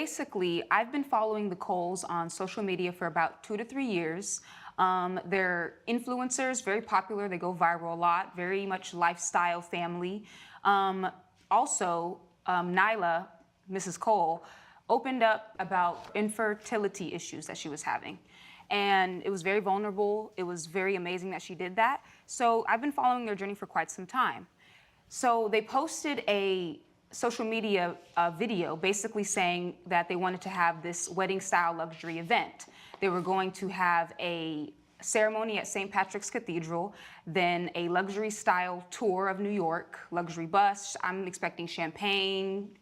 basically, I've been following the Coles on social media for about 2 to 3 years. They're influencers, very popular. They go viral a lot, very much lifestyle family. Also, Nyla, Mrs. Cole, opened up about infertility issues that she was having. And it was very vulnerable. It was very amazing that she did that. So I've been following their journey for quite some time. So they posted a social media video basically saying that they wanted to have this wedding-style luxury event. They were going to have a ceremony at St. Patrick's Cathedral, then a luxury-style tour of New York, luxury bus, I'm expecting champagne,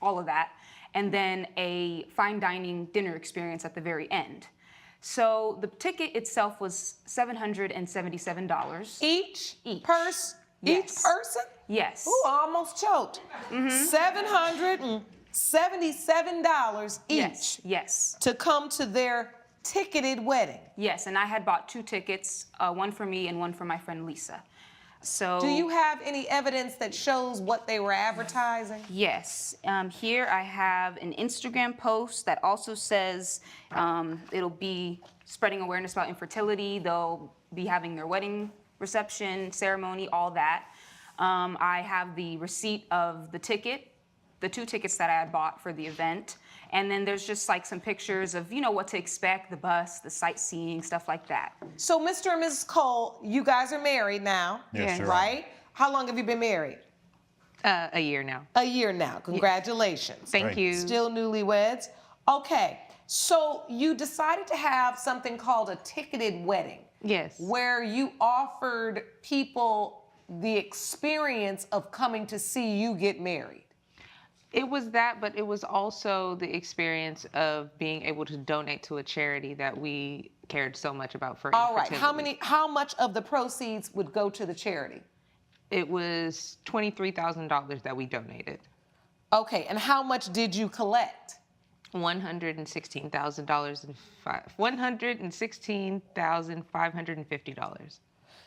all of that, and then a fine dining dinner experience at the very end. So the ticket itself was $777. Each? Each. Yes. Each person? Yes. Ooh, I almost choked. $777 each. Yes, yes. To come to their ticketed wedding. Yes, and I had bought 2 tickets, one for me and one for my friend Lisa. So. Do you have any evidence that shows what they were advertising? Yes. Here I have an Instagram post that also says it'll be spreading awareness about infertility. They'll be having their wedding reception, ceremony, all that. I have the receipt of the ticket, the 2 tickets that I had bought for the event. And then there's just like some pictures of, you know, what to expect, the bus, the sightseeing, stuff like that. So Mr. and Mrs. Cole, you guys are married now, Yes, right? How long have you been married? A year now. A year now. Congratulations. Thank Great. you. Still newlyweds. Okay, so you decided to have something called a ticketed wedding. Yes. Where you offered people the experience of coming to see you get married. It was that, but it was also the experience of being able to donate to a charity that we cared so much about for All right, infertility. how much of the proceeds would go to the charity? It was $23,000 that we donated. Okay, and how much did you collect? $116,550.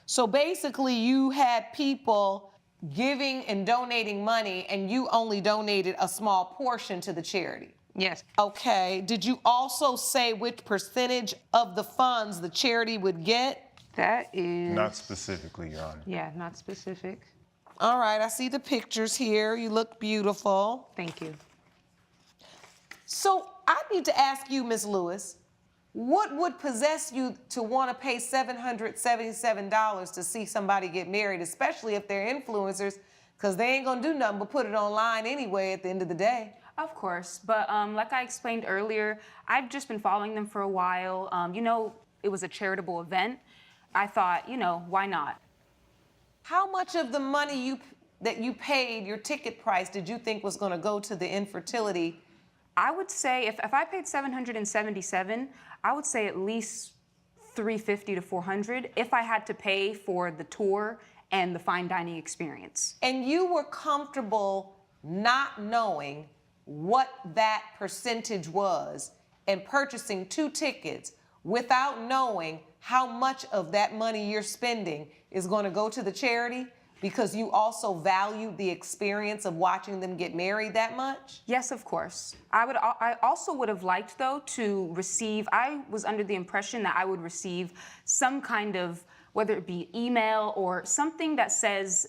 So basically you had people giving and donating money and you only donated a small portion to the charity. Yes. Okay, did you also say which percentage of the funds the charity would get? That is... Not specifically, Your Honor. Yeah, not specific. All right, I see the pictures here. You look beautiful. Thank you. So I need to ask you, Ms. Lewis, what would possess you to want to pay $777 to see somebody get married, especially if they're influencers, because they ain't going to do nothing but put it online anyway at the end of the day? Of course, but like I explained earlier, I've just been following them for a while. You know, it was a charitable event. I thought, you know, why not? How much of the money that you paid, your ticket price, did you think was going to go to the infertility? I would say if I paid $777, I would say at least $350 to $400 if I had to pay for the tour and the fine dining experience. And you were comfortable not knowing what that percentage was and purchasing 2 tickets without knowing how much of that money you're spending is going to go to the charity because you also value the experience of watching them get married that much? Yes, of course. I also would have liked, though, to receive, I was under the impression that I would receive some kind of, whether it be email or something that says,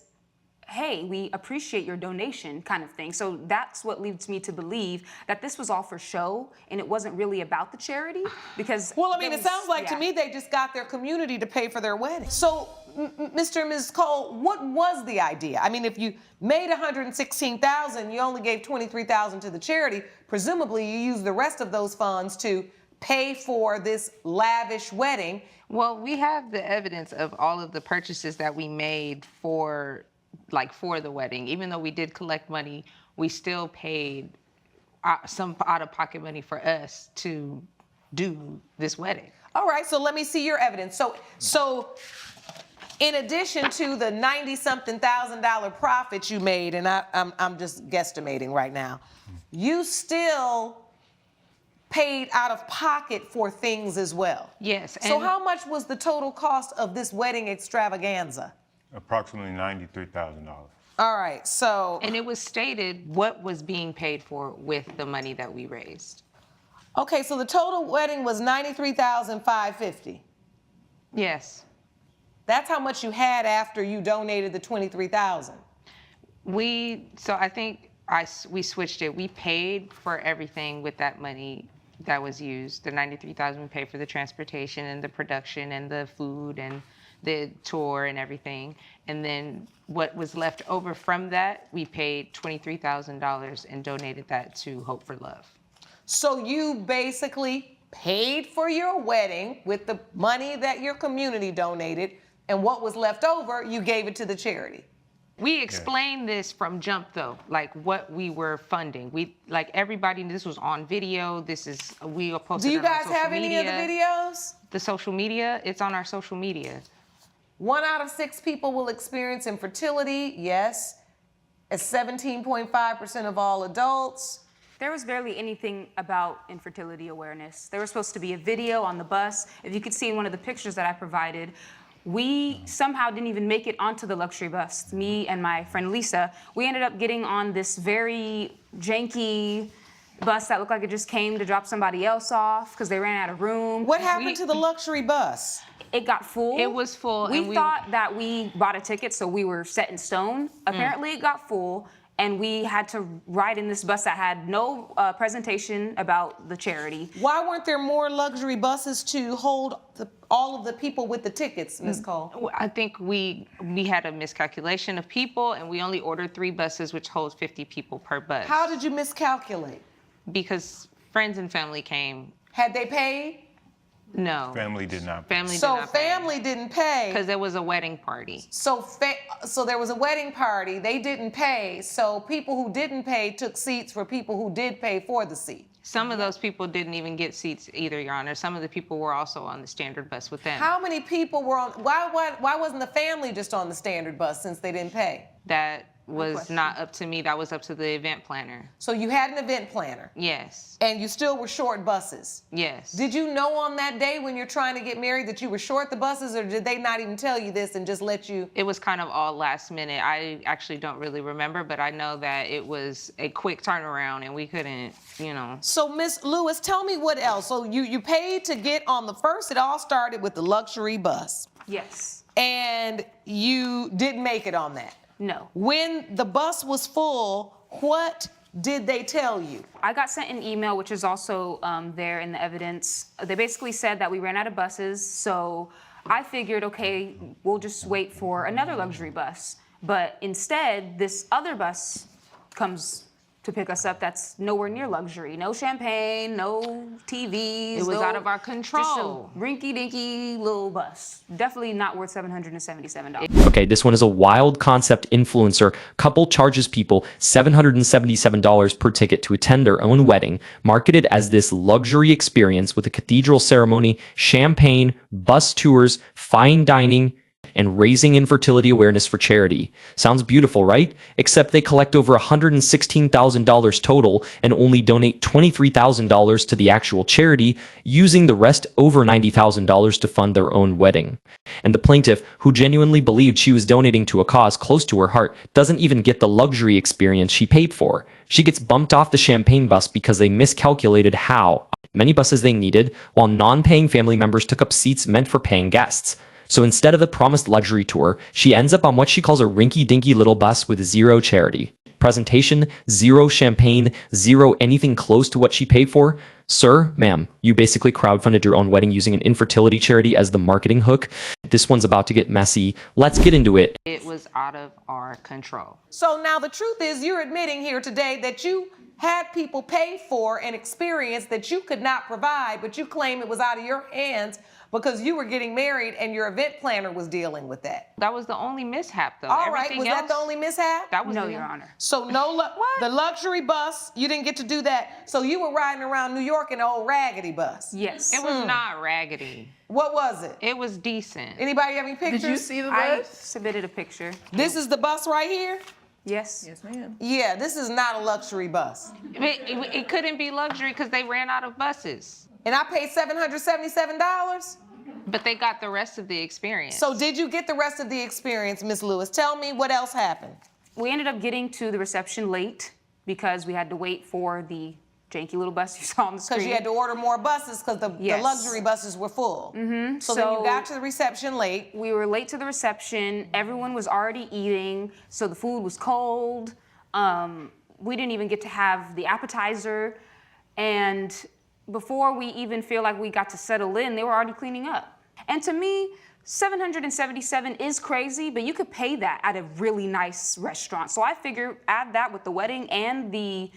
hey, we appreciate your donation kind of thing. So that's what leads me to believe that this was all for show and it wasn't really about the charity because... Well, I mean, it sounds like to me they just got their community to pay for their wedding. So, Mr. and Mrs. Cole, what was the idea? I mean, if you made $116,000, you only gave $23,000 to the charity, presumably you used the rest of those funds to pay for this lavish wedding. Well, we have the evidence of all of the purchases that we made for the wedding. Even though we did collect money, we still paid some out-of-pocket money for us to do this wedding. All right, so let me see your evidence. So in addition to the $90-something thousand profit you made, and I'm just guesstimating right now, you still paid out of pocket for things as well. Yes. So how much was the total cost of this wedding extravaganza? Approximately $93,000. All right, so And it was stated what was being paid for with the money that we raised. okay, so the total wedding was $93,550. Yes. That's how much you had after you donated the $23,000. So I think we switched it. We paid for everything with that money that was used. The $93,000 we paid for the transportation and the production and the food and the tour and everything. And then what was left over from that, we paid $23,000 and donated that to Hope for Love. So you basically paid for your wedding with the money that your community donated, and what was left over, you gave it to the charity. We explained this from jump though, like what we were funding. Like everybody, this was on video. We posted Do you it on guys social have any media. of the videos? The social media, it's on our social media. 1 out of 6 people will experience infertility, yes. At 17.5% of all adults. There was barely anything about infertility awareness. There was supposed to be a video on the bus. If you could see in one of the pictures that I provided, we somehow didn't even make it onto the luxury bus. Me and my friend Lisa, we ended up getting on this very janky bus that looked like it just came to drop somebody else off because they ran out of room. What happened to the luxury bus? It got full. It was full. We and thought that we bought a ticket, so we were set in stone. Apparently, it got full, and we had to ride in this bus that had no presentation about the charity. Why weren't there more luxury buses to hold all of the people with the tickets, Ms. Cole? I think we had a miscalculation of people, and we only ordered 3 buses, which holds 50 people per bus. How did you miscalculate? Because friends and family came. Had they paid? No. Family did not. Family So did not pay. family didn't pay. Because there was a wedding party. So there was a wedding party. They didn't pay. So people who didn't pay took seats for people who did pay for the seat. Some of those people didn't even get seats either, Your Honor. Some of the people were also on the standard bus with them. How many people were on? Why wasn't the family just on the standard bus since they didn't pay? That was question. not up to me. That was up to the event planner. So you had an event planner, Yes. and you still were short buses. Yes. Did you know on that day when you're trying to get married that you were short the buses, or did they not even tell you this and just let you? It was kind of all last minute. I actually don't really remember, but I know that it was a quick turnaround and we couldn't, So Miss Lewis, tell me what else. So you paid to get on the first. It all started with the luxury bus, Yes. and you didn't make it on that. No. When the bus was full, what did they tell you? I got sent an email, which is also there in the evidence. They basically said that we ran out of buses, so I figured, okay, we'll just wait for another luxury bus. But instead, this other bus comes to pick us up that's nowhere near luxury. No champagne, no TVs. It was out of our control. Just a rinky-dinky little bus. Definitely not worth $777. Okay, this one is a wild concept influencer. Couple charges people $777 per ticket to attend their own wedding, marketed as this luxury experience with a cathedral ceremony, champagne, bus tours, fine dining, and raising infertility awareness for charity. Sounds beautiful, right? Except they collect over $116,000 total and only donate $23,000 to the actual charity, using the rest over $90,000 to fund their own wedding. And the plaintiff, who genuinely believed she was donating to a cause close to her heart, doesn't even get the luxury experience she paid for. She gets bumped off the champagne bus because they miscalculated how many buses they needed, while non-paying family members took up seats meant for paying guests. So instead of the promised luxury tour, she ends up on what she calls a rinky-dinky little bus with zero charity. Presentation, zero champagne, zero anything close to what she paid for. Sir, ma'am, you basically crowdfunded your own wedding using an infertility charity as the marketing hook. This one's about to get messy. Let's get into it. It was out of our control. So now the truth is you're admitting here today that you had people pay for an experience that you could not provide, but you claim it was out of your hands because you were getting married and your event planner was dealing with that. That was the only mishap, though. All right, Everything was else, that the only mishap? That was No, the Your Honor. So the luxury bus, you didn't get to do that. So you were riding around New York in an old raggedy bus. Yes. It was not raggedy. What was it? It was decent. Anybody have any pictures? Did you see the I bus? submitted a picture. This is the bus right here? Yes. Yes, ma'am. Yeah, this is not a luxury bus. It couldn't be luxury because they ran out of buses. And I paid $777? But they got the rest of the experience. So did you get the rest of the experience, Miss Lewis? Tell me what else happened. We ended up getting to the reception late because we had to wait for the janky little bus you saw on the screen. Because you had to order more buses because the luxury buses were full. So then you got to the reception late. We were late to the reception. Everyone was already eating, so the food was cold. We didn't even get to have the appetizer. And before we even feel like we got to settle in, they were already cleaning up. And to me, $777 is crazy, but you could pay that at a really nice restaurant. So I figure add that with the wedding and the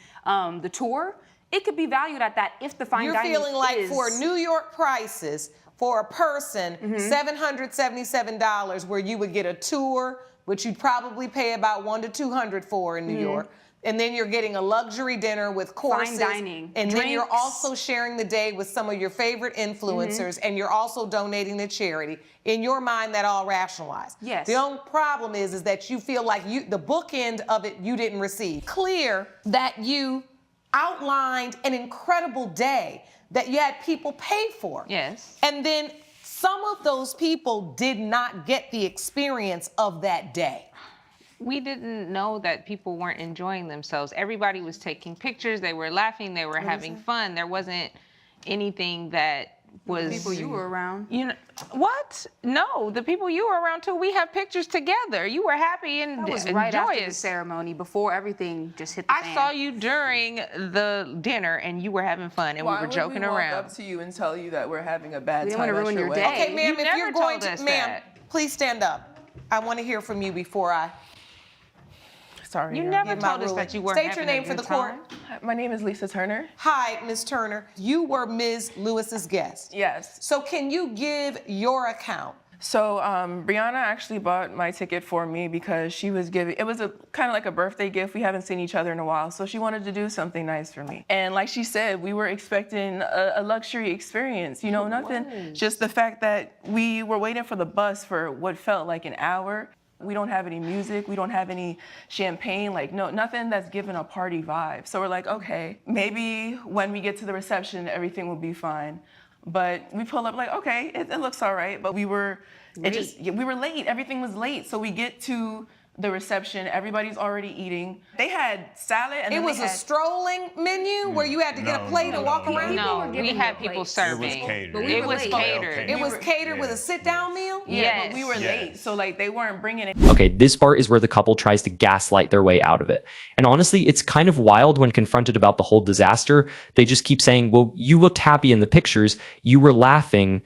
tour, it could be valued at that if the fine dining You're feeling like is... for New York prices, for a person, $777 where you would get a tour, which you'd probably pay about $100 to $200 for in New York. And then you're getting a luxury dinner with courses. Fine dining, and then you're drinks. also sharing the day with some of your favorite influencers, and you're also donating to charity. In your mind, that all rationalized. Yes. The only problem is that you feel like the bookend of it you didn't receive. Clear that you outlined an incredible day that you had people pay for. Yes. And then some of those people did not get the experience of that day. We didn't know that people weren't enjoying themselves. Everybody was taking pictures, they were laughing, they were having fun. There wasn't anything that was... People you were around. You know, what? No, the people you were around too, we have pictures together. You were happy and That was right after the joyous. ceremony, before everything just hit the I fan. saw you during the dinner and you were having fun and we were joking Why would we around. walk up to you and tell you that we're having a bad We didn't time wanna at ruin your wedding? day. Okay, ma'am, You if never you're going told to, us ma'am, that. please stand up. I want to hear from you before I Sorry. You Your never give my told us ruling. that you weren't State having your name a for good the court. time. My name is Lisa Turner. Hi, Ms. Turner. You were Ms. Lewis's guest. Yes. So can you give your account? So Brianna actually bought my ticket for me because she was giving, it was a kind of like a birthday gift. We haven't seen each other in a while, so she wanted to do something nice for me. And like she said, we were expecting a luxury experience, you know, nothing, just the fact that we were waiting for the bus for what felt like an hour. We don't have any music, we don't have any champagne, like nothing that's giving a party vibe. So we're like, okay, maybe when we get to the reception, everything will be fine. But we pull up like, okay, it looks all right. But we were late. Everything was late. So we get to the reception. Everybody's already eating. They had salad and It then was they a had, strolling menu where you had to get a plate and walk around? People were No, giving we you had a people plate. serving. catered. But we It were was late. catered. It was catered with a sit-down meal? yeah, Yes. but we were late. So like they weren't bringing it. Okay, this part is where the couple tries to gaslight their way out of it. And honestly, it's kind of wild when confronted about the whole disaster. They just keep saying, well, you looked happy in the pictures, you were laughing,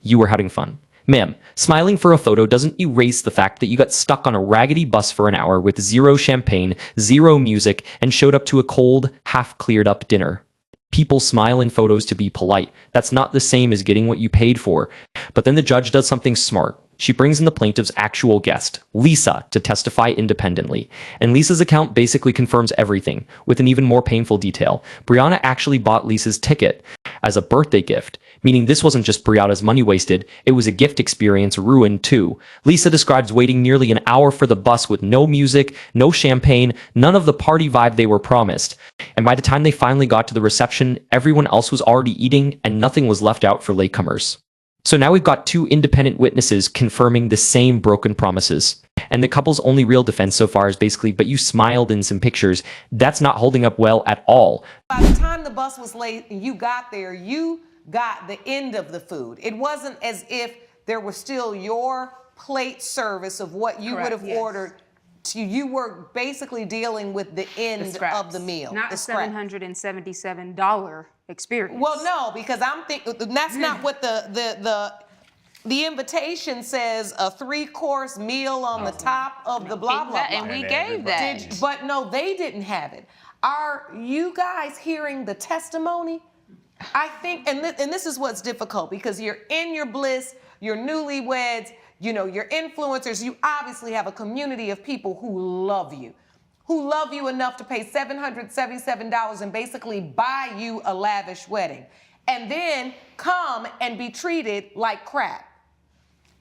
you were having fun. Ma'am, smiling for a photo doesn't erase the fact that you got stuck on a raggedy bus for an hour with zero champagne, zero music, and showed up to a cold, half-cleared up dinner. People smile in photos to be polite. That's not the same as getting what you paid for. But then the judge does something smart. She brings in the plaintiff's actual guest, Lisa, to testify independently. And Lisa's account basically confirms everything, with an even more painful detail. Brianna actually bought Lisa's ticket as a birthday gift, meaning this wasn't just Brianna's money wasted, it was a gift experience ruined too. Lisa describes waiting nearly an hour for the bus with no music, no champagne, none of the party vibe they were promised. And by the time they finally got to the reception, everyone else was already eating and nothing was left out for latecomers. So now we've got two independent witnesses confirming the same broken promises. And the couple's only real defense so far is basically, but you smiled in some pictures. That's not holding up well at all. By the time the bus was late and you got there, you got the end of the food. It wasn't as if there was still your plate service of what you would have ordered. You were basically dealing with the end of the meal. Not the a scrap. $777 experience. Well, no, because I'm thinking that's not what the invitation says. A 3-course meal on the top of the blah blah blah. And we gave that. But no, they didn't have it. Are you guys hearing the testimony? I think, and this is what's difficult because you're in your bliss, you're newlyweds, you know, you're influencers. You obviously have a community of people who love you enough to pay $777 and basically buy you a lavish wedding, and then come and be treated like crap.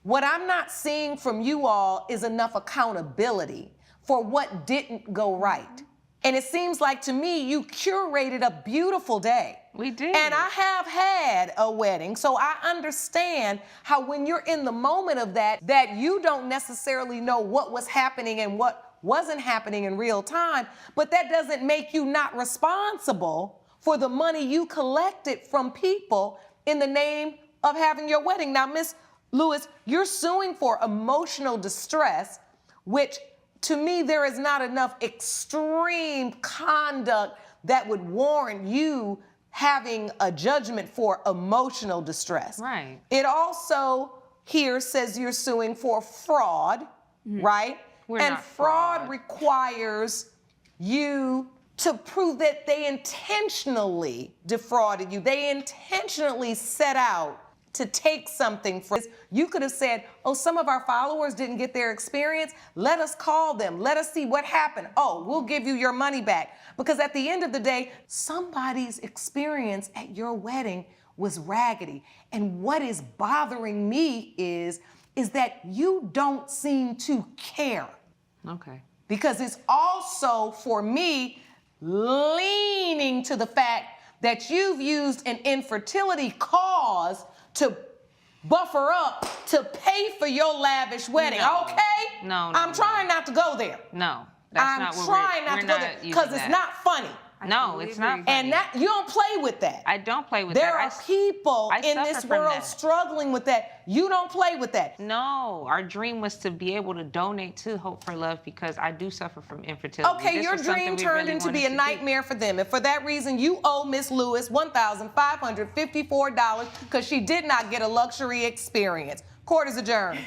What I'm not seeing from you all is enough accountability for what didn't go right. And it seems like to me you curated a beautiful day. We did. And I have had a wedding, so I understand how when you're in the moment of that you don't necessarily know what was happening and what wasn't happening in real time, but that doesn't make you not responsible for the money you collected from people in the name of having your wedding. Now, Miss Lewis, you're suing for emotional distress, which to me, there is not enough extreme conduct that would warrant you having a judgment for emotional distress. Right. It also here says you're suing for fraud, right? We're and not fraud fraud. requires you to prove that they intentionally defrauded you. They intentionally set out to take something from you. Could have said, oh, some of our followers didn't get their experience. Let us call them. Let us see what happened. Oh, we'll give you your money back. Because at the end of the day, somebody's experience at your wedding was raggedy. And what is bothering me is that you don't seem to care. Okay. Because it's also, for me, leaning to the fact that you've used an infertility cause to buffer up to pay for your lavish wedding. No. Okay? No, I'm trying not to go there. No, that's I'm not what trying not to go there because it's not funny. No, it's not funny. And that you don't play with that. I don't play with There that. are people I in suffer this from world that. struggling with that. You don't play with that. No, our dream was to be able to donate to Hope for Love because I do suffer from infertility. Okay, This your was something dream we turned really into wanted be a to do. nightmare for them. And for that reason, you owe Miss Lewis $1,554 because she did not get a luxury experience. Court is adjourned.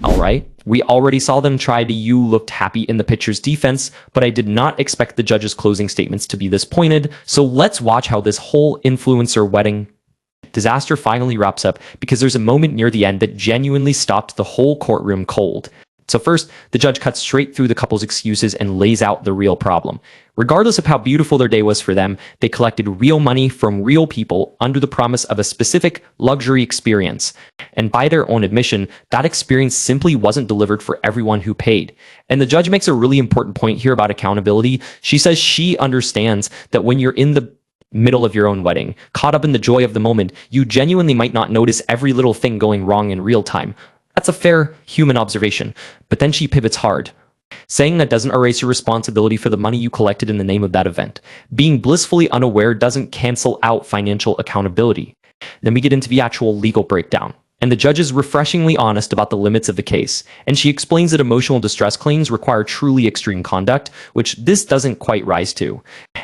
All right, we already saw them try to you looked happy in the pitcher's defense, but I did not expect the judge's closing statements to be this pointed, so let's watch how this whole influencer wedding disaster finally wraps up, because there's a moment near the end that genuinely stopped the whole courtroom cold. So first, the judge cuts straight through the couple's excuses and lays out the real problem. Regardless of how beautiful their day was for them, they collected real money from real people under the promise of a specific luxury experience. And by their own admission, that experience simply wasn't delivered for everyone who paid. And the judge makes a really important point here about accountability. She says she understands that when you're in the middle of your own wedding, caught up in the joy of the moment, you genuinely might not notice every little thing going wrong in real time. That's a fair human observation, but then she pivots hard, saying that doesn't erase your responsibility for the money you collected in the name of that event. Being blissfully unaware doesn't cancel out financial accountability. Then we get into the actual legal breakdown, and the judge is refreshingly honest about the limits of the case, and she explains that emotional distress claims require truly extreme conduct, which this doesn't quite rise to.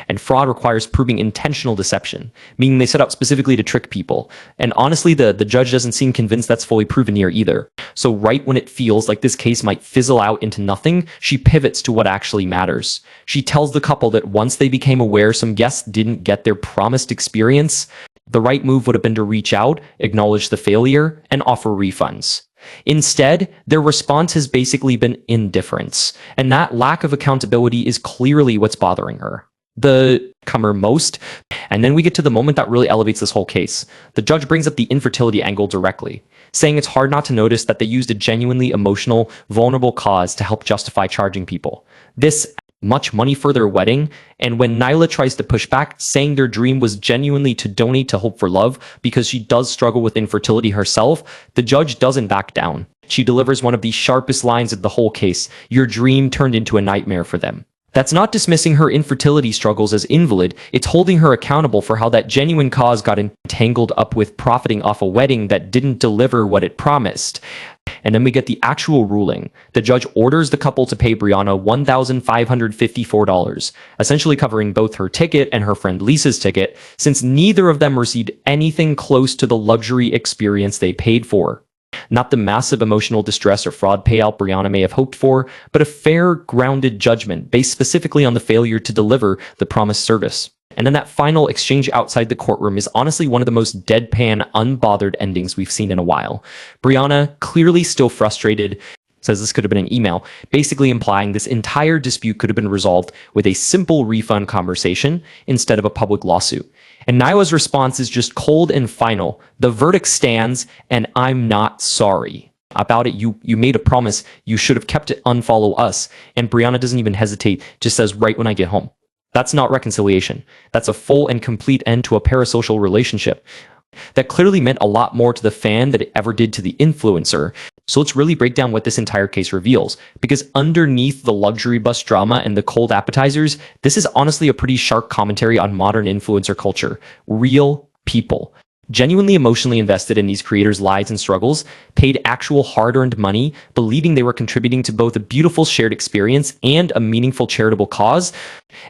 And fraud requires proving intentional deception, meaning they set out specifically to trick people. And honestly, the judge doesn't seem convinced that's fully proven here either. So right when it feels like this case might fizzle out into nothing, she pivots to what actually matters. She tells the couple that once they became aware some guests didn't get their promised experience, the right move would have been to reach out, acknowledge the failure, and offer refunds. Instead, their response has basically been indifference, and that lack of accountability is clearly what's bothering her. The comer most. And then we get to the moment that really elevates this whole case. The judge brings up the infertility angle directly, saying it's hard not to notice that they used a genuinely emotional, vulnerable cause to help justify charging people this much money for their wedding. And when Nyla tries to push back, saying their dream was genuinely to donate to Hope for Love because she does struggle with infertility herself, the judge doesn't back down. She delivers one of the sharpest lines of the whole case. Your dream turned into a nightmare for them. That's not dismissing her infertility struggles as invalid, it's holding her accountable for how that genuine cause got entangled up with profiting off a wedding that didn't deliver what it promised. And then we get the actual ruling. The judge orders the couple to pay Brianna $1,554, essentially covering both her ticket and her friend Lisa's ticket, since neither of them received anything close to the luxury experience they paid for. Not the massive emotional distress or fraud payout Brianna may have hoped for, but a fair, grounded judgment based specifically on the failure to deliver the promised service. And then that final exchange outside the courtroom is honestly one of the most deadpan, unbothered endings we've seen in a while. Brianna, clearly still frustrated, says this could have been an email, basically implying this entire dispute could have been resolved with a simple refund conversation instead of a public lawsuit. And Nyla's response is just cold and final. The verdict stands, and I'm not sorry. About it, you made a promise. You should have kept it. Unfollow us. And Brianna doesn't even hesitate, just says right when I get home. That's not reconciliation. That's a full and complete end to a parasocial relationship that clearly meant a lot more to the fan than it ever did to the influencer. So let's really break down what this entire case reveals, because underneath the luxury bus drama and the cold appetizers, this is honestly a pretty sharp commentary on modern influencer culture. Real people, genuinely emotionally invested in these creators' lives and struggles, paid actual hard-earned money, believing they were contributing to both a beautiful shared experience and a meaningful charitable cause.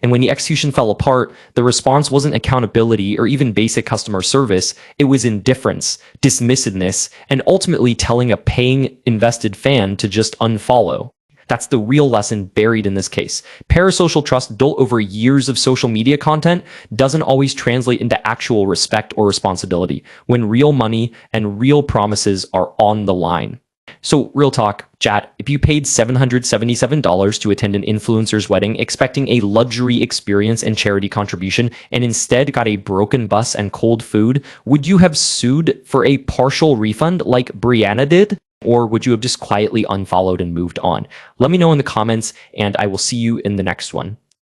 And when the execution fell apart, the response wasn't accountability or even basic customer service. It was indifference, dismissiveness, and ultimately telling a paying, invested fan to just unfollow. That's the real lesson buried in this case. Parasocial trust built over years of social media content doesn't always translate into actual respect or responsibility when real money and real promises are on the line. So real talk, chat, if you paid $777 to attend an influencer's wedding expecting a luxury experience and charity contribution and instead got a broken bus and cold food, would you have sued for a partial refund like Brianna did? Or would you have just quietly unfollowed and moved on? Let me know in the comments, and I will see you in the next one.